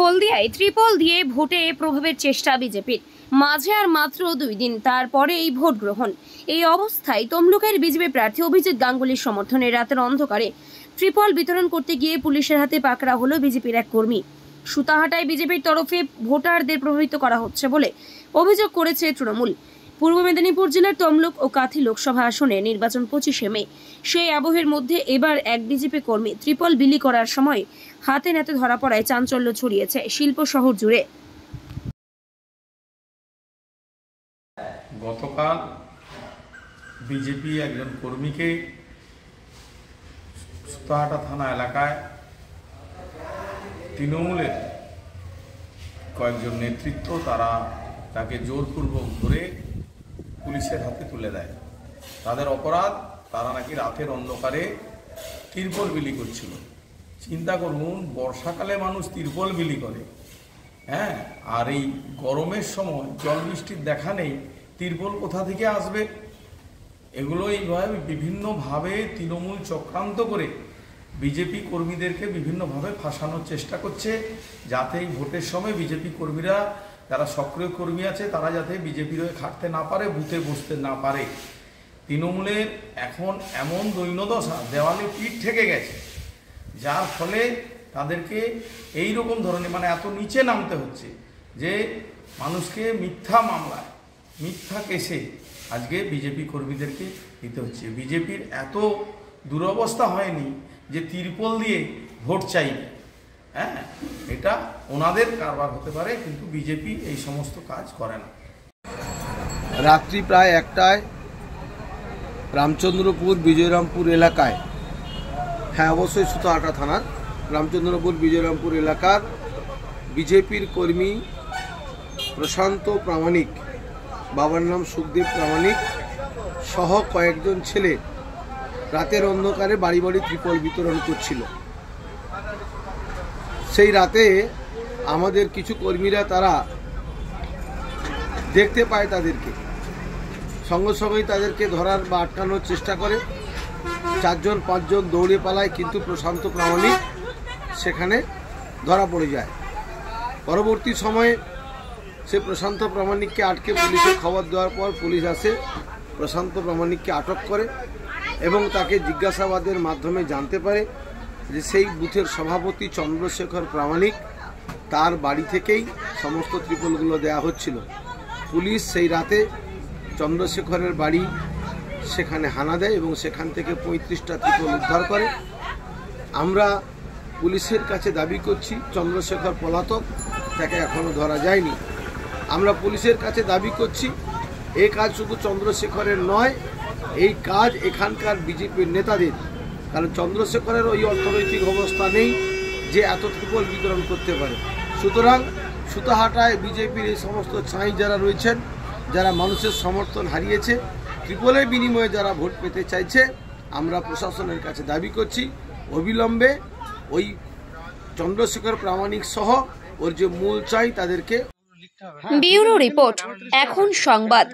হলদিয়ায় ত্রিপল দিয়ে ভোটে প্রভাবের চেষ্টা বিজেপির। মাঝে আর মাত্র 2 দিন, তারপরে এই ভোট গ্রহণ। এই অবস্থায় তমলুকের বিজেপি প্রার্থী অভিজিৎ গাঙ্গুলির সমর্থনে রাতের অন্ধকারে ত্রিপল বিতরণ করতে গিয়ে পুলিশের হাতে পাকড়া হলো বিজেপির এক কর্মী। সুতাহাটায় বিজেপির তরফে ভোটারদের প্রভাবিত করা হচ্ছে বলে অভিযোগ করেছে তৃণমূল। পূর্ব মেদিনীপুর জেলার তমলুক ও কাথি লোকসভা আসনে নির্বাচন 25শে মে। সেই আবহের মধ্যে এবার এক বিজেপি কর্মী ত্রিপল বিলি করার সময় হাতে নাতে ধরা পড়ায় চাঞ্চল্য ছড়িয়েছে শিল্প শহর জুড়ে। গতকাল বিজেপি একজন কর্মীকে সুতাহাটা থানা এলাকায় তৃণমূলের কয়েকজন নেতৃত্ব তাকে জোরপূর্বক ধরে পুলিশের হাতে তুলে দেয়। তাদের অপরাধ, তারা নাকি রাতের অন্ধকারে তিরপল বিলি করছিল। চিন্তা করুন, বর্ষাকালে মানুষ তিরপল বিলি করে, হ্যাঁ, আর এই গরমের সময় জল বৃষ্টির দেখা নেই, তিরপল কোথা থেকে আসবে? এগুলো এইভাবে বিভিন্নভাবে তৃণমূল চক্রান্ত করে বিজেপি কর্মীদেরকে বিভিন্নভাবে ফাঁসানোর চেষ্টা করছে, যাতে এই ভোটের সময় বিজেপি কর্মীরা, যারা সক্রিয় কর্মী আছে, তারা যাতে বিজেপির হয়ে খাটতে না পারে, বুথে বসতে না পারে। তৃণমূলের এখন এমন দৈন্যদশা, দেওয়ালে পিঠ ঠেকে গেছে, যার ফলে তাদেরকে এই রকম ধরনের এত নিচে নামতে হচ্ছে যে মানুষকে মিথ্যা মামলায়, মিথ্যা কেসে আজকে বিজেপি কর্মীদেরকে দিতে হচ্ছে। বিজেপির এত দুরবস্থা হয়নি যে তিরপল দিয়ে ভোট চাইবে, হ্যাঁ, এটা ওনাদের কারবার হতে পারে, কিন্তু বিজেপি এই সমস্ত কাজ করে না। রাত্রি প্রায় 1টায় রামচন্দ্রপুর বিজয়রামপুর এলাকায়, হ্যাঁ অবশ্যই সুতাহাটা থানার রামচন্দ্রপুর বিজয়রামপুর এলাকার বিজেপির কর্মী প্রশান্ত প্রামাণিক, বাবার নাম সুখদেব প্রামাণিক, সহ কয়েকজন ছেলে রাতের অন্ধকারে বাড়ি বাড়ি ত্রিপল বিতরণ করছিল। সেই রাতে আমাদের কিছু কর্মীরা তারা দেখতে পায়, তাদেরকে সঙ্গে সঙ্গেই তাদেরকে ধরার বা আটকানোর চেষ্টা করে। 4-5 জন দৌড়ে পালায়, কিন্তু প্রশান্ত প্রামাণিক সেখানে ধরা পড়ে যায়। পরবর্তী সময়ে সে প্রশান্ত প্রামাণিককে আটকে পুলিশে খবর দেওয়ার পর পুলিশ আসে, প্রশান্ত প্রামাণিককে আটক করে এবং তাকে জিজ্ঞাসাবাদের মাধ্যমে জানতে পারে যে সেই বুথের সভাপতি চন্দ্রশেখর প্রামাণিক, তার বাড়ি থেকেই সমস্ত ত্রিপলগুলো দেওয়া হচ্ছিল। পুলিশ সেই রাতে চন্দ্রশেখরের বাড়ি সেখানে হানা দেয় এবং সেখান থেকে 35টা ত্রিপল উদ্ধার করে। আমরা পুলিশের কাছে দাবি করছি, চন্দ্রশেখর পলাতক, তাকে এখনও ধরা যায়নি। আমরা পুলিশের কাছে দাবি করছি, এই কাজ শুধু চন্দ্রশেখরের নয়, এই কাজ এখানকার বিজেপির নেতাদের, কারণ চন্দ্রশেখরের ওই অর্থনৈতিক অবস্থা নেই যে এত ত্রিপল বিতরণ করতে পারে। সুতরাং সুতাহাটায় বিজেপির এই সমস্ত ছাই যারা রয়েছেন, যারা মানুষের সমর্থন হারিয়েছে, ত্রিপলের বিনিময়ে যারা ভোট পেতে চাইছে, আমরা প্রশাসনের কাছে দাবি করছি অবিলম্বে ওই চন্দ্রশেখর প্রামাণিক সহ ওর যে মূল চাই তাদেরকে। ব্যুরো রিপোর্ট, এখন সংবাদ।